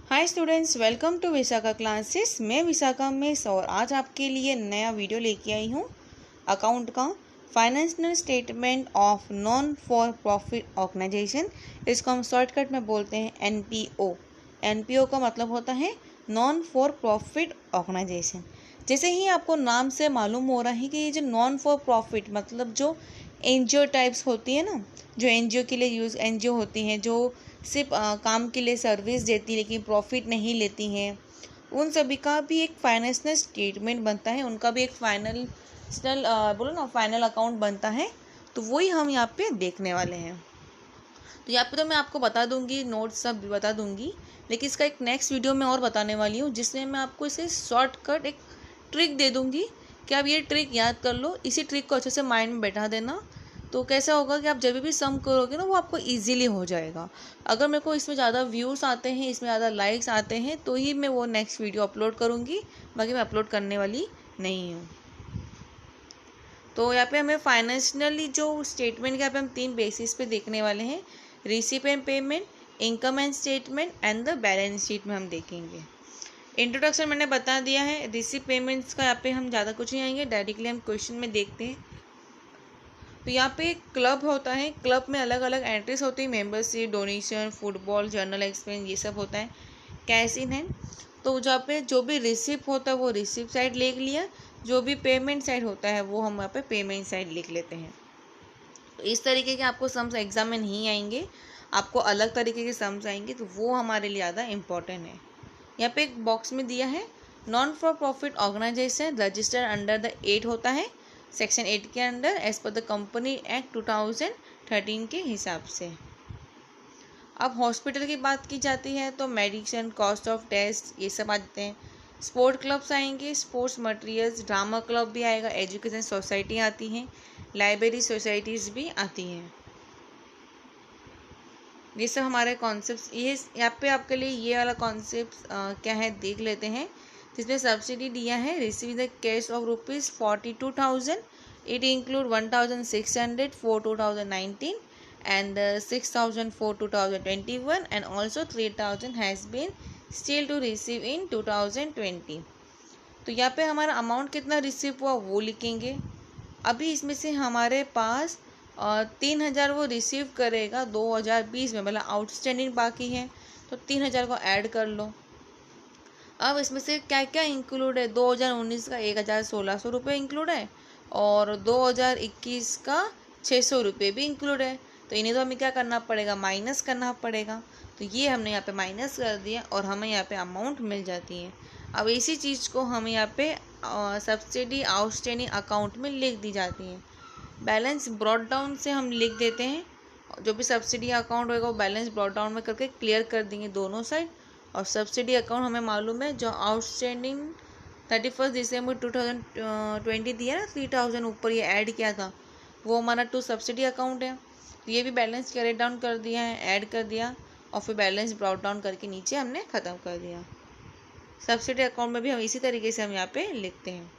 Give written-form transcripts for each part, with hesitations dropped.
Hi students, welcome to Vishakha classes. मैं Vishakha miss और आज आपके लिए नया वीडियो लेके आई हूँ अकाउंट का। Financial statement of non for profit organisation, इसको हम शॉर्टकट में बोलते हैं एनपीओ। एनपीओ का मतलब होता है नॉन फॉर प्रॉफिट ऑर्गेनाइजेशन। जैसे ही आपको नाम से मालूम हो रहा है कि ये जो नॉन फॉर प्रॉफिट मतलब जो एनजीओ टाइप्स होती है ना, जो एनजीओ के लिए यूज़ एनजीओ होती हैं, जो सिर्फ काम के लिए सर्विस देती लेकिन प्रॉफिट नहीं लेती हैं, उन सभी का भी एक फाइनेंशियल स्टेटमेंट बनता है, उनका भी एक बोलो ना फाइनल अकाउंट बनता है। तो वही हम यहाँ पे देखने वाले हैं। तो यहाँ पे तो मैं आपको बता दूंगी, नोट्स सब भी बता दूंगी, लेकिन इसका एक नेक्स्ट वीडियो में और बताने वाली हूँ जिसमें मैं आपको इसे शॉर्टकट एक ट्रिक दे दूंगी कि आप ये ट्रिक याद कर लो। इसी ट्रिक को अच्छे से माइंड में बैठा देना, तो कैसा होगा कि आप जब भी सम करोगे ना वो आपको इजीली हो जाएगा। अगर मेरे को इसमें ज़्यादा व्यूज़ आते हैं, इसमें ज़्यादा लाइक्स आते हैं तो ही मैं वो नेक्स्ट वीडियो अपलोड करूँगी, बाकी मैं अपलोड करने वाली नहीं हूँ। तो यहाँ पे हमें फाइनेंशियली जो स्टेटमेंट के यहाँ पे हम 3 बेसिस पे देखने वाले हैं, receipt and payment, income and statement and the balance sheet में हम देखेंगे। इंट्रोडक्शन मैंने बता दिया है। रिसीप पेमेंट्स का यहाँ पे हम ज़्यादा कुछ नहीं आएंगे, डायरेक्टली हम क्वेश्चन में देखते हैं। तो यहाँ पे एक क्लब होता है, क्लब में अलग अलग एंट्रीज होती है, membership, donation, football, journal expense, ये सब होता है। कैश इन हैंड, तो जहाँ पे जो भी रिसिप्ट होता है वो रिसिप्ट साइड लिख लिया, जो भी पेमेंट साइड होता है वो हम यहाँ पे पेमेंट साइड लिख लेते हैं। तो इस तरीके के आपको सम्स एग्जाम में नहीं आएंगे, आपको अलग तरीके के सम्स आएंगे, तो वो हमारे लिए ज़्यादा इंपॉर्टेंट है। यहाँ पे एक बॉक्स में दिया है, non for profit organisation registered under the 8 होता है, सेक्शन 8 के अंडर as per the company act 2013 के हिसाब से। अब हॉस्पिटल की बात की जाती है तो मेडिसिन, कॉस्ट ऑफ टेस्ट, ये सब आते हैं। स्पोर्ट क्लब्स आएंगे, स्पोर्ट्स मटेरियल्स, ड्रामा क्लब भी आएगा, एजुकेशन सोसाइटी आती हैं, लाइब्रेरी सोसाइटीज़ भी आती हैं। ये सब हमारे कॉन्सेप्ट। ये यहाँ पे आपके लिए ये वाला कॉन्सेप्ट क्या है देख लेते हैं, जिसमें सब्सिडी दिया है। Receive the cash of ₹42,000, it include 1,600 for 2019 and 6,000 for 2021 and also 3,000 has been still to receive in 2020। तो यहाँ पे हमारा अमाउंट कितना रिसीव हुआ वो लिखेंगे। अभी इसमें से हमारे पास 3,000 वो रिसीव करेगा 2020 में, मतलब आउटस्टैंडिंग बाकी है, तो 3,000 को ऐड कर लो। अब इसमें से क्या क्या इंक्लूड है, 2019 का 1,1600 रुपये इंक्लूड है और 2021 का 600 रुपये भी इंक्लूड है। तो इन्हें तो हमें क्या करना पड़ेगा, माइनस करना पड़ेगा। तो ये हमने यहाँ पे माइनस कर दिया और हमें यहाँ पे अमाउंट मिल जाती है। अब इसी चीज़ को हमें यहाँ पे सब्सिडी आउटस्टैंडिंग अकाउंट में लिख दी जाती है। बैलेंस ब्रॉड डाउन से हम लिख देते हैं, जो भी सब्सिडी अकाउंट होगा वो बैलेंस ब्रॉड डाउन में करके क्लियर कर देंगे दोनों साइड। और सब्सिडी अकाउंट हमें मालूम है, जो आउटस्टैंडिंग 31 दिसंबर 2020 दिया ना, 3,000 ऊपर ये ऐड किया था, वो हमारा टू सब्सिडी अकाउंट है। तो ये भी बैलेंस कैरी डाउन कर दिया है, ऐड कर दिया और फिर बैलेंस ब्रॉड डाउन करके नीचे हमने ख़त्म कर दिया। सब्सिडी अकाउंट में भी हम इसी तरीके से हम यहाँ पे लिखते हैं।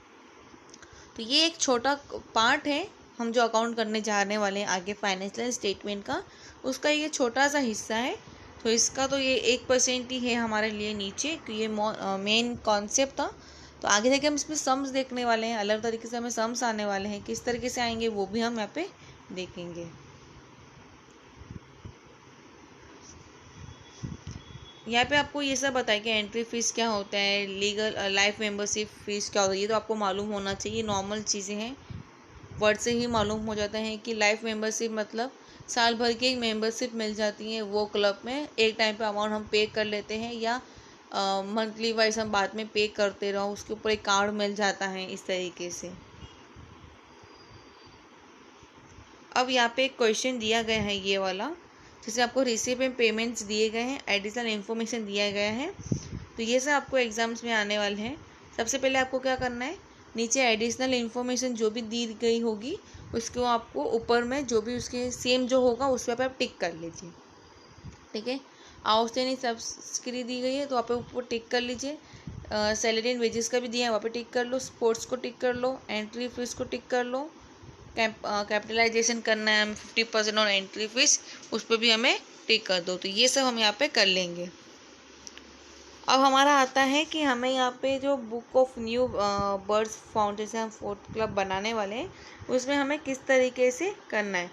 तो ये एक छोटा पार्ट है, हम जो अकाउंट करने जाने वाले हैं आगे फाइनेंशियल स्टेटमेंट का, उसका ये छोटा सा हिस्सा है। तो इसका तो ये 1% ही है हमारे लिए नीचे, तो ये मेन कॉन्सेप्ट था। तो आगे जाके हम इसमें सम्स देखने वाले हैं, अलग तरीके से हमें सम्स आने वाले हैं, किस तरीके से आएंगे वो भी हम यहाँ पे देखेंगे। यहाँ पे आपको ये सब बताया कि एंट्री फीस क्या होता है, लीगल लाइफ मेंबरशिप फीस क्या होता है, ये तो आपको मालूम होना चाहिए, नॉर्मल चीज़ें हैं, वर्ड से ही मालूम हो जाता है कि लाइफ मेंबरशिप मतलब साल भर की एक मेंबरशिप मिल जाती है वो क्लब में, एक टाइम पे अमाउंट हम पे कर लेते हैं या मंथली वाइज हम बाद में पे करते रहो, उसके ऊपर एक कार्ड मिल जाता है, इस तरीके से। अब यहाँ पे एक क्वेश्चन दिया गया है ये वाला, जिससे आपको रिसीप एंड पेमेंट्स दिए गए हैं, एडिशनल इन्फॉर्मेशन दिया गया है। तो ये सब आपको एग्जाम्स में आने वाले हैं। सबसे पहले आपको क्या करना है, नीचे एडिशनल इन्फॉर्मेशन जो भी दी गई होगी उसको आपको ऊपर में जो भी उसके सेम जो होगा उस पर आप टिक कर लीजिए, ठीक है। आउटस्टैंडिंग सब्सिडी दी गई है तो आप ऊपर टिक कर लीजिए। सैलरी एंड वेजेस का भी दिया है, वहाँ पे टिक कर लो। स्पोर्ट्स को टिक कर लो, एंट्री फीस को टिक कर लो। कैपिटलाइजेशन करना है हमें 50% और एंट्री फीस, उस पर भी हमें टिक कर दो। तो ये सब हम यहाँ पे कर लेंगे। अब हमारा आता है कि हमें यहाँ पे जो book of new birds foundation fourth club बनाने वाले हैं उसमें हमें किस तरीके से करना है।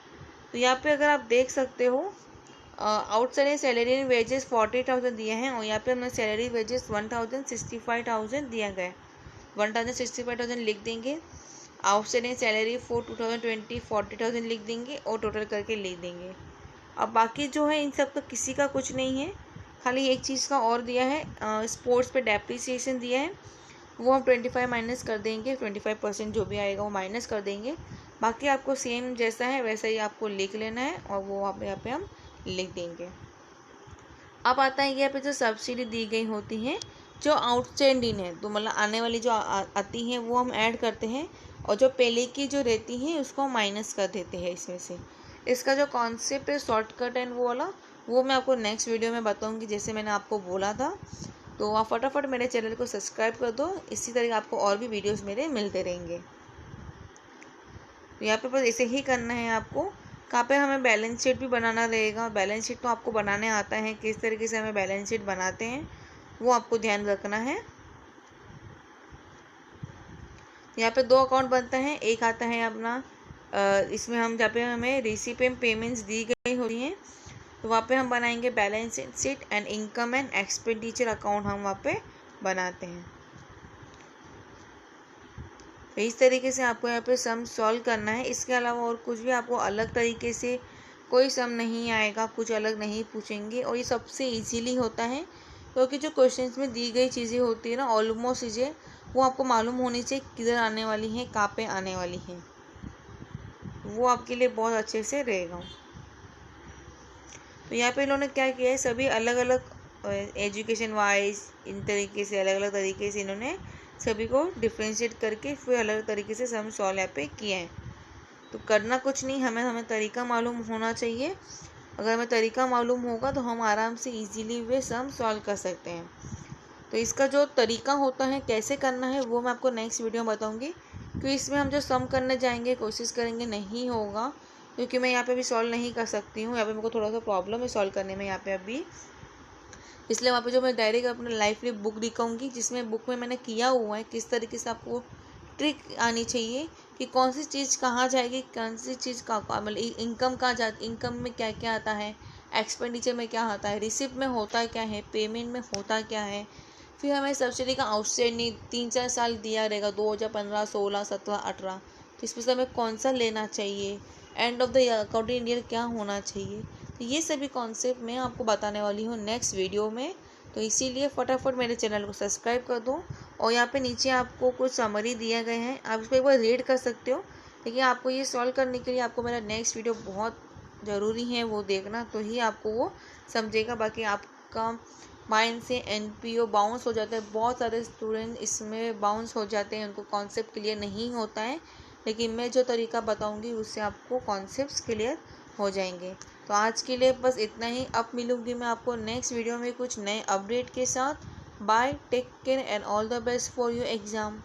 तो यहाँ पे अगर आप देख सकते हो आउटसाइड सैलरी एंड वेजेस 40,000 दिए हैं और यहाँ पे हमने सैलरी वेजेस 1,65,000 दिया गया है। 1,65,000 लिख देंगे। आउटसाइड सैलरी फॉर 2020 40,000 लिख देंगे और टोटल करके लिख देंगे। अब बाकी जो है इन सब तो किसी का कुछ नहीं है, खाली एक चीज़ का और दिया है, स्पोर्ट्स पे डेप्रिसिएशन दिया है, वो हम 25 माइनस कर देंगे। 25% जो भी आएगा वो माइनस कर देंगे। बाकी आपको सेम जैसा है वैसा ही आपको लिख लेना है और वो यहाँ पे हम लिख देंगे। अब आता है यहाँ पे जो सब्सिडी दी गई होती हैं जो आउटस्टैंडिंग है, तो मतलब आने वाली जो आती हैं वो हम ऐड करते हैं और जो पहले की जो रहती हैं उसको माइनस कर देते हैं इसमें से। इसका जो कॉन्सेप्ट है शॉर्टकट एंड वो वाला वो मैं आपको नेक्स्ट वीडियो में बताऊंगी, जैसे मैंने आपको बोला था। तो आप फटाफट मेरे चैनल को सब्सक्राइब कर दो, इसी तरह आपको और भी वीडियोस मेरे मिलते रहेंगे। तो यहाँ पे बस ऐसे ही करना है आपको। कहाँ पे हमें बैलेंस शीट भी बनाना रहेगा। बैलेंस शीट तो आपको बनाने आता है, किस तरीके से हमें बैलेंस शीट बनाते हैं वो आपको ध्यान रखना है। यहाँ पे दो अकाउंट बनता है, एक आता है अपना इसमें हम जहाँ पे हमें रिसीप एंड पेमेंट्स दी गई होती हैं तो वहाँ पे हम बनाएंगे balance sheet and income and expenditure account हम वहाँ पे बनाते हैं। तो इस तरीके से आपको यहाँ पे सम सॉल्व करना है। इसके अलावा और कुछ भी आपको अलग तरीके से कोई सम नहीं आएगा, कुछ अलग नहीं पूछेंगे और ये सबसे इजीली होता है क्योंकि जो क्वेश्चंस में दी गई चीज़ें होती है ना ऑलमोस्ट चीज़ें वो आपको मालूम होनी चाहिए किधर आने वाली हैं, कहाँ पे आने वाली हैं, वो आपके लिए बहुत अच्छे से रहेगा। तो यहाँ पे इन्होंने क्या किया है, सभी अलग अलग एजुकेशन वाइज इन तरीके से अलग अलग तरीके से इन्होंने सभी को डिफ्रेंशिएट करके फिर अलग तरीके से सम सॉल्व यहाँ पे किए हैं। तो करना कुछ नहीं, हमें तरीका मालूम होना चाहिए। अगर हमें तरीका मालूम होगा तो हम आराम से इजीली वे सम सॉल्व कर सकते हैं। तो इसका जो तरीका होता है कैसे करना है वो मैं आपको नेक्स्ट वीडियो में बताऊँगी, क्योंकि इसमें हम जो सम करने जाएंगे कोशिश करेंगे नहीं होगा, क्योंकि मैं यहाँ पे भी सॉल्व नहीं कर सकती हूँ। यहाँ पे मेरे को थोड़ा सा प्रॉब्लम है सॉल्व करने में यहाँ पे अभी, इसलिए वहाँ पे जो मैं डायरेक्ट अपने लाइफली बुक दिखाऊंगी जिसमें बुक में मैंने किया हुआ है किस तरीके से आपको ट्रिक आनी चाहिए कि कौन सी चीज़ कहाँ जाएगी, कौन सी चीज़ का मतलब इनकम कहाँ जाती, इनकम में क्या क्या आता है, एक्सपेंडिचर में क्या आता है, रिसिप्ट में होता क्या है, पेमेंट में होता क्या है। फिर हमें सब्सिडी का आउटस्टैंडिंग 3-4 साल दिया रहेगा 2015, 16, 17, 18, तो इसमें से हमें कौन सा लेना चाहिए, end of the accounting year क्या होना चाहिए। तो ये सभी कॉन्सेप्ट मैं आपको बताने वाली हूँ नेक्स्ट वीडियो में। तो इसीलिए फटाफट मेरे चैनल को सब्सक्राइब कर दो और यहाँ पे नीचे आपको कुछ समरी दिया गए हैं, आप इसको एक बार रीड कर सकते हो। लेकिन आपको ये सॉल्व करने के लिए आपको मेरा नेक्स्ट वीडियो बहुत ज़रूरी है, वो देखना तो ही आपको वो समझेगा। बाकी आपका माइंड से NPO बाउंस हो जाता है, बहुत सारे स्टूडेंट इसमें बाउंस हो जाते हैं, उनको कॉन्सेप्ट क्लियर नहीं होता है। लेकिन मैं जो तरीका बताऊंगी उससे आपको कॉन्सेप्ट्स क्लियर हो जाएंगे। तो आज के लिए बस इतना ही। अब मिलूंगी मैं आपको नेक्स्ट वीडियो में कुछ नए अपडेट के साथ। Bye, take care and all the best for your exam.